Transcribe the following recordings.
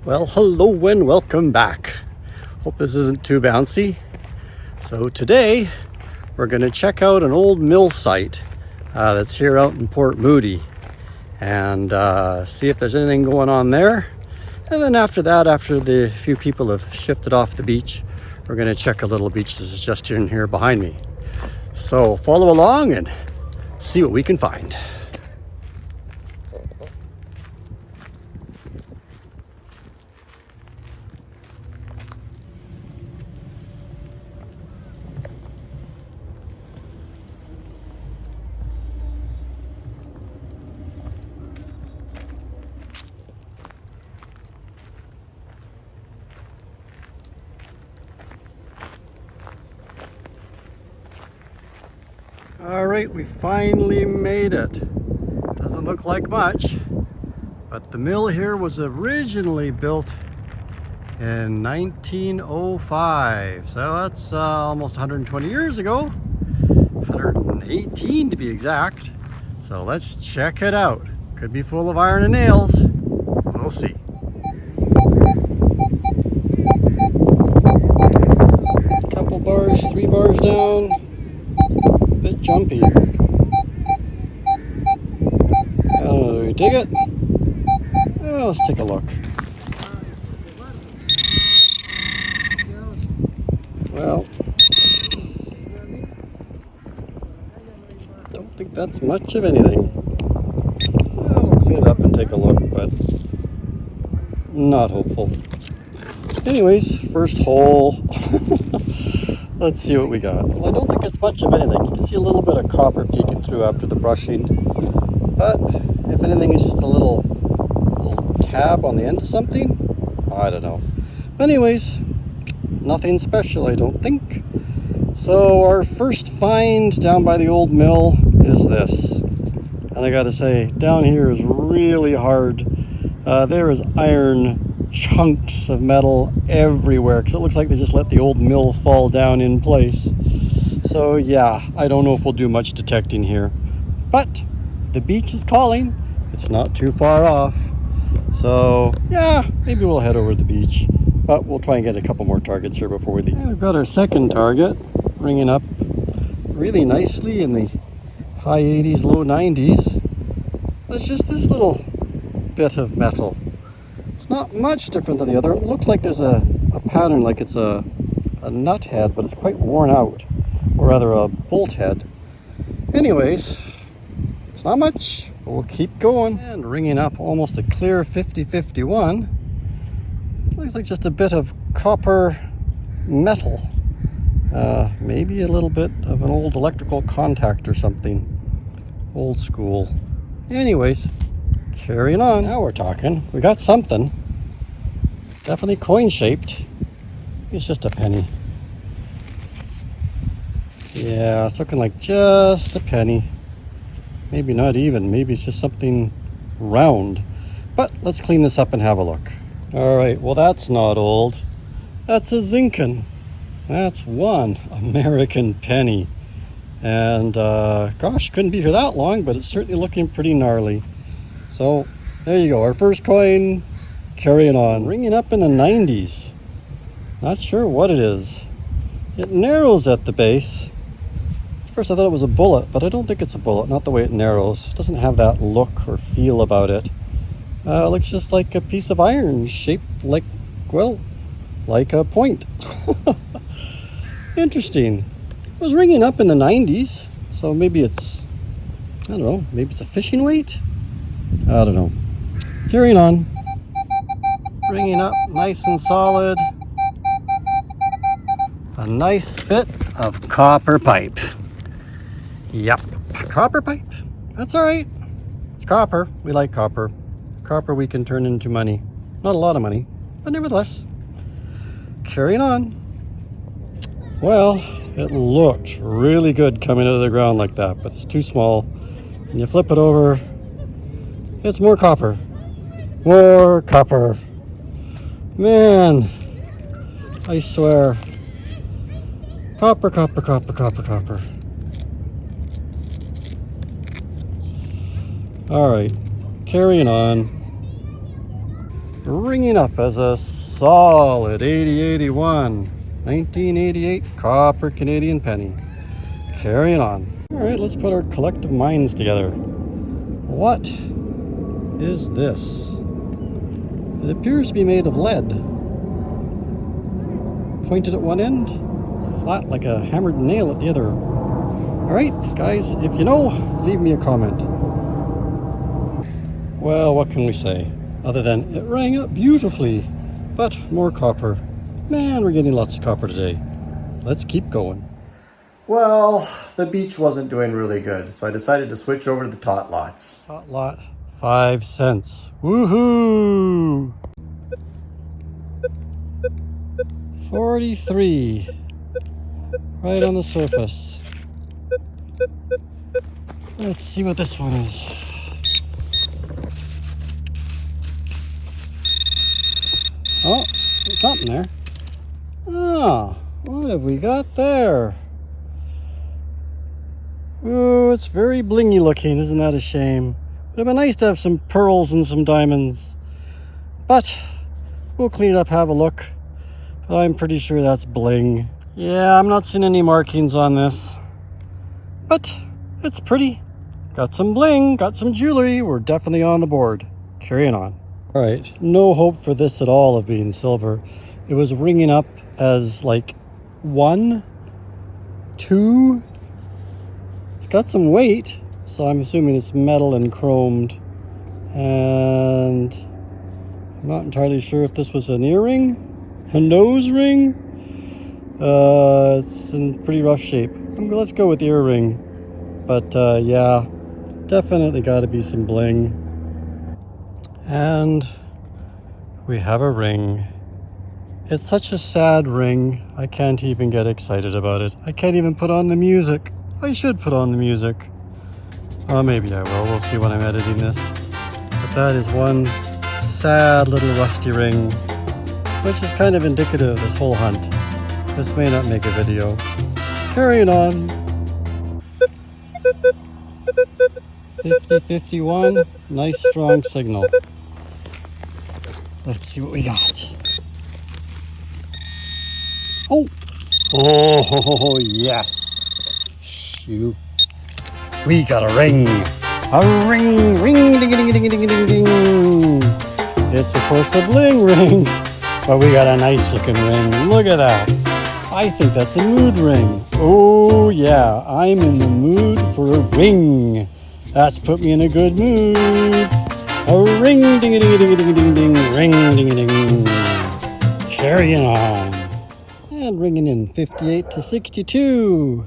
Well, hello and welcome back. Hope this isn't too bouncy. So today we're going to check out an old mill site that's here out in Port Moody and see if there's anything going on there. And then after that, after the few people have shifted off the beach, we're going to check a little beach that's just in here behind me. So follow along and see what we can find. All right, we finally made it. Doesn't look like much, but the mill here was originally built in 1905. So that's almost 120 years ago, 118 to be exact. So let's check it out. Could be full of iron and nails. We'll see. Couple bars, 3 bars down. Bit jumpy. Do we dig it? Well, let's take a look. Well, don't think that's much of anything. Well, we'll clean it up and take a look, but not hopeful. Anyways, first hole. Let's see what we got. Well, I don't think it's much of anything. You can see a little bit of copper peeking through after the brushing. But if anything, it's just a little tab on the end of something. I don't know. Anyways, nothing special, I don't think. So our first find down by the old mill is this. And I gotta say, down here is really hard. There is iron chunks of metal everywhere because it looks like they just let the old mill fall down in place. So yeah, I don't know if we'll do much detecting here, but the beach is calling. It's not too far off, so yeah, maybe we'll head over to the beach, but we'll try and get a couple more targets here before we leave. And we've got our second target ringing up really nicely in the high 80s, low 90s. It's just this little bit of metal. Not much different than the other. It looks like there's a pattern, like it's a nut head, but it's quite worn out, or rather a bolt head. Anyways, it's not much, but we'll keep going. And ringing up almost a clear 5051. Looks like just a bit of copper metal. Maybe a little bit of an old electrical contact or something. Old school. Anyways, carrying on. Now we're talking. We got something. Definitely coin shaped. It's just a penny. Yeah, it's looking like just a penny. Maybe not even. Maybe it's just something round. But let's clean this up and have a look. All right, well, that's not old. That's a Zinken. That's one American penny. And gosh, couldn't be here that long, but it's certainly looking pretty gnarly. So there you go, our first coin, carrying on. Ringing up in the 90s. Not sure what it is. It narrows at the base. First I thought it was a bullet, but I don't think it's a bullet, not the way it narrows. It doesn't have that look or feel about it. It looks just like a piece of iron shaped like, well, like a point. Interesting. It was ringing up in the 90s, so maybe it's, I don't know, maybe it's a fishing weight? I don't know. Carrying on. Ringing up nice and solid. A nice bit of copper pipe. Yep, copper pipe. That's all right. It's copper. We like copper. Copper we can turn into money. Not a lot of money, but nevertheless. Carrying on. Well, it looked really good coming out of the ground like that, but it's too small. And you flip it over, it's more copper. More copper. Man, I swear. Copper, copper, copper, copper, copper. All right, carrying on. ringing up as a solid 8081 1988 copper Canadian penny. Carrying on. All right, let's put our collective minds together. What is this? It appears to be made of lead. Pointed at one end, flat like a hammered nail at the other. All right, guys, if you know, leave me a comment. Well, what can we say? Other than it rang up beautifully, but more copper. Man, we're getting lots of copper today. Let's keep going. Well, the beach wasn't doing really good, so I decided to switch over to the tot lots. Tot lot, 5 cents. Woohoo! 43. Right on the surface. Let's see what this one is. Oh, there's something there. Ah, what have we got there? Ooh, it's very blingy looking, isn't that a shame? Would have been nice to have some pearls and some diamonds. But we'll clean it up, have a look. But I'm pretty sure that's bling. Yeah, I'm not seeing any markings on this. But it's pretty. Got some bling, got some jewelry. We're definitely on the board. Carrying on. All right, no hope for this at all of being silver. It was ringing up as like 1, 2. It's got some weight, so I'm assuming it's metal and chromed. And I'm not entirely sure if this was an earring, a nose ring. It's in pretty rough shape. Let's go with the earring. But yeah, definitely got to be some bling. And we have a ring. It's such a sad ring, I can't even get excited about it. I can't even put on the music. I should put on the music. Oh, maybe I will. We'll see when I'm editing this. But that is one sad little rusty ring, which is kind of indicative of this whole hunt. This may not make a video. Carrying on. 50-51. Nice strong signal. Let's see what we got. Oh! Oh, yes! Shoot. We got a ring! A ring! Ring! Ding, ding, ding, ding, ding, ding! It's, of course, a bling ring, but we got a nice looking ring. Look at that! I think that's a mood ring. Oh, yeah, I'm in the mood for a ring. That's put me in a good mood. A ring, ding, ding, ding, ding, ding, ding, ring, ding, ding. Carrying on. And ringing in 58-62.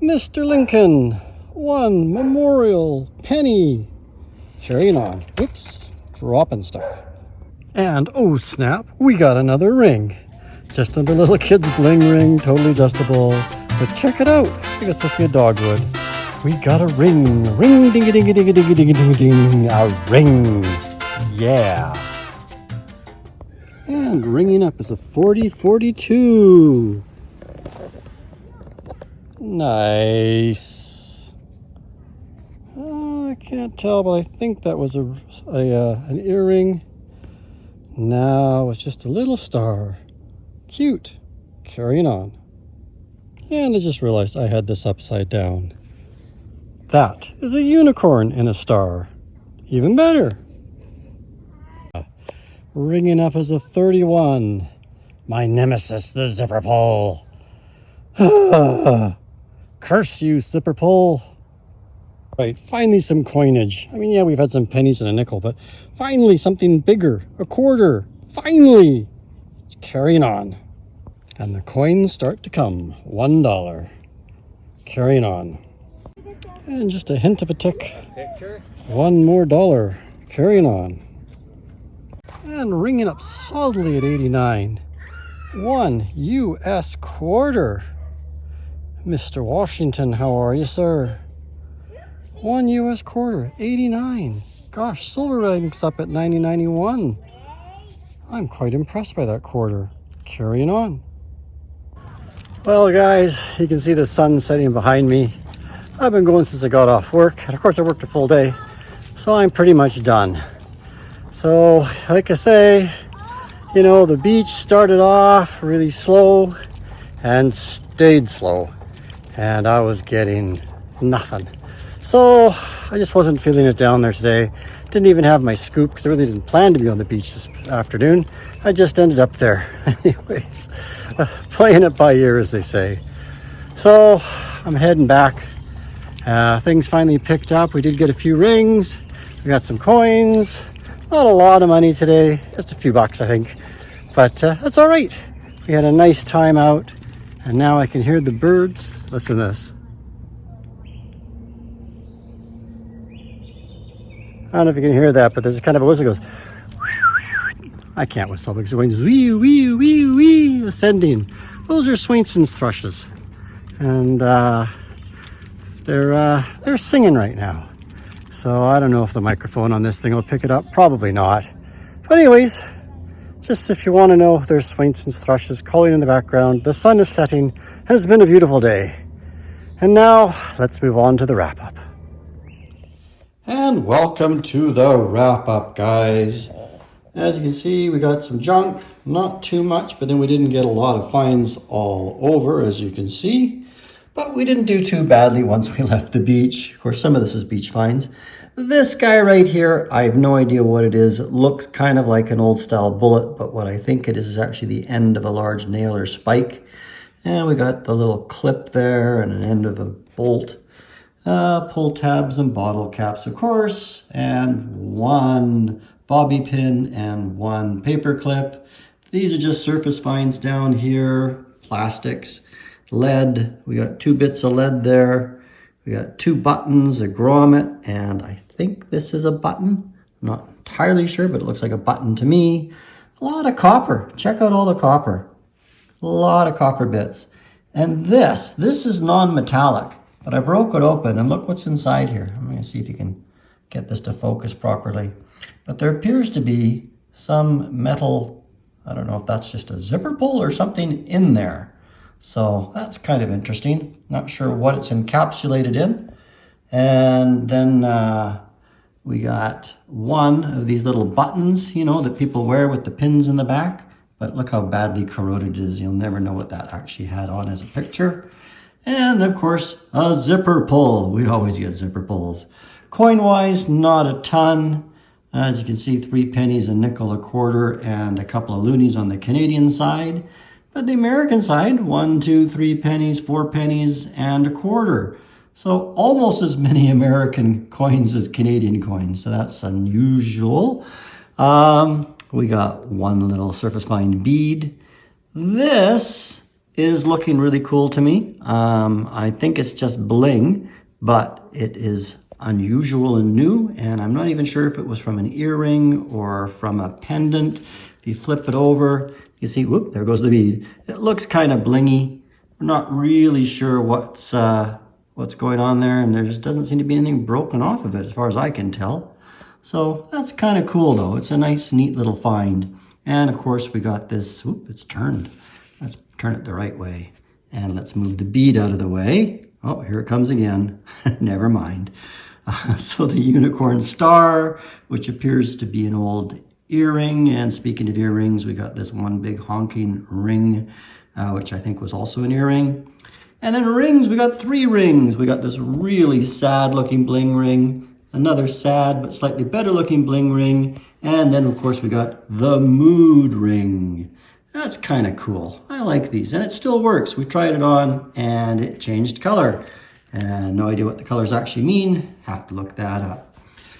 Mr. Lincoln, 1 memorial penny. Carrying on. Oops, dropping stuff. And oh snap, we got another ring. Just another little kid's bling ring, totally adjustable. But check it out. I think it's supposed to be a dogwood. We got a ring. Ring, ding, ding, ding, ding, ding, ding, ding, ding. A ring. Yeah. And ringing up is a 40-42. Nice. I can't tell, but I think that was an earring. Now it's just a little star. Cute. Carrying on. And I just realized I had this upside down. That is a unicorn in a star. Even better. Ringing up as a 31. My nemesis, the zipper pull. Curse you, zipper pull. Right, finally some coinage. I mean, yeah, we've had some pennies and a nickel, but finally something bigger. A quarter. Finally. Carrying on. And the coins start to come. $1. Carrying on. And just a hint of a tick. $1 more. Carrying on. And ringing up solidly at 89. 1 U.S. quarter. Mr. Washington, how are you, sir? 1 U.S. quarter, 89. Gosh, silver ranks up at 90.91. I'm quite impressed by that quarter. Carrying on. Well, guys, you can see the sun setting behind me. I've been going since I got off work, and of course I worked a full day, so I'm pretty much done. So, like I say, you know, the beach started off really slow and stayed slow. And I was getting nothing. So, I just wasn't feeling it down there today. Didn't even have my scoop because I really didn't plan to be on the beach this afternoon. I just ended up there. Anyways, playing it by ear, as they say. So, I'm heading back. Things finally picked up. We did get a few rings. We got some coins. Not a lot of money today. Just a few bucks, I think. But that's all right. We had a nice time out. And now I can hear the birds. Listen to this. I don't know if you can hear that, but there's kind of a whistle that goes. I can't whistle because it's going wee, wee, wee, wee, ascending. Those are Swainson's thrushes. And they're singing right now. So I don't know if the microphone on this thing will pick it up. Probably not. But anyways, just if you want to know, there's Swainson's thrushes calling in the background. The sun is setting and it's been a beautiful day. And now let's move on to the wrap up. And welcome to the wrap up, guys. As you can see, we got some junk, not too much, but then we didn't get a lot of finds all over, as you can see. But we didn't do too badly once we left the beach. Of course, some of this is beach finds. This guy right here, I have no idea what it is. It looks kind of like an old style bullet, but what I think it is actually the end of a large nail or spike. And we got the little clip there and an end of a bolt. Pull tabs and bottle caps, of course, and one bobby pin and one paper clip. These are just surface finds down here, plastics, lead. We got 2 bits of lead there. We got 2 buttons, a grommet, and I think this is a button. I'm not entirely sure, but it looks like a button to me. A lot of copper. Check out all the copper. A lot of copper bits. And this is non-metallic. But I broke it open and look what's inside here. I'm going to see if you can get this to focus properly. But there appears to be some metal, I don't know if that's just a zipper pull or something in there. So that's kind of interesting. Not sure what it's encapsulated in. And then we got one of these little buttons, you know, that people wear with the pins in the back. But look how badly corroded it is. You'll never know what that actually had on as a picture. And of course, a zipper pull. We always get zipper pulls. Coin-wise, not a ton. As you can see, 3 pennies, a nickel, a quarter, and a couple of loonies on the Canadian side. But the American side, 1, 2, 3 pennies, 4 pennies, and a quarter. So almost as many American coins as Canadian coins. So that's unusual. We got one little surface find bead. This is looking really cool to me. I think it's just bling, but it is unusual and new, and I'm not even sure if it was from an earring or from a pendant. If you flip it over, you see, whoop, there goes the bead. It looks kind of blingy. We're not really sure what's going on there, and there just doesn't seem to be anything broken off of it as far as I can tell. So that's kind of cool though. It's a nice, neat little find. And of course we got this, whoop, it's turned. Let's turn it the right way. And let's move the bead out of the way. Oh, here it comes again. Never mind. So the unicorn star, which appears to be an old earring. And speaking of earrings, we got this one big honking ring, which I think was also an earring. And then rings, we got 3 rings. We got this really sad looking bling ring, another sad but slightly better looking bling ring. And then of course we got the mood ring. That's kind of cool. I like these, and it still works. We tried it on, and it changed color. And no idea what the colors actually mean. Have to look that up.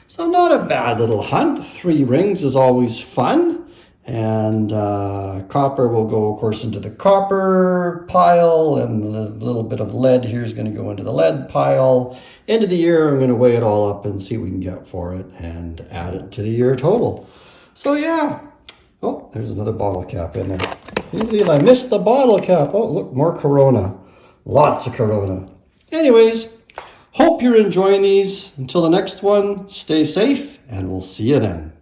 So not a bad little hunt. 3 rings is always fun. And copper will go, of course, into the copper pile, and the little bit of lead here is going to go into the lead pile. End of the year, I'm going to weigh it all up and see what we can get for it and add it to the year total. So yeah. Oh, there's another bottle cap in there. Can you believe I missed the bottle cap? Oh, look, more Corona. Lots of Corona. Anyways, hope you're enjoying these. Until the next one, stay safe, and we'll see you then.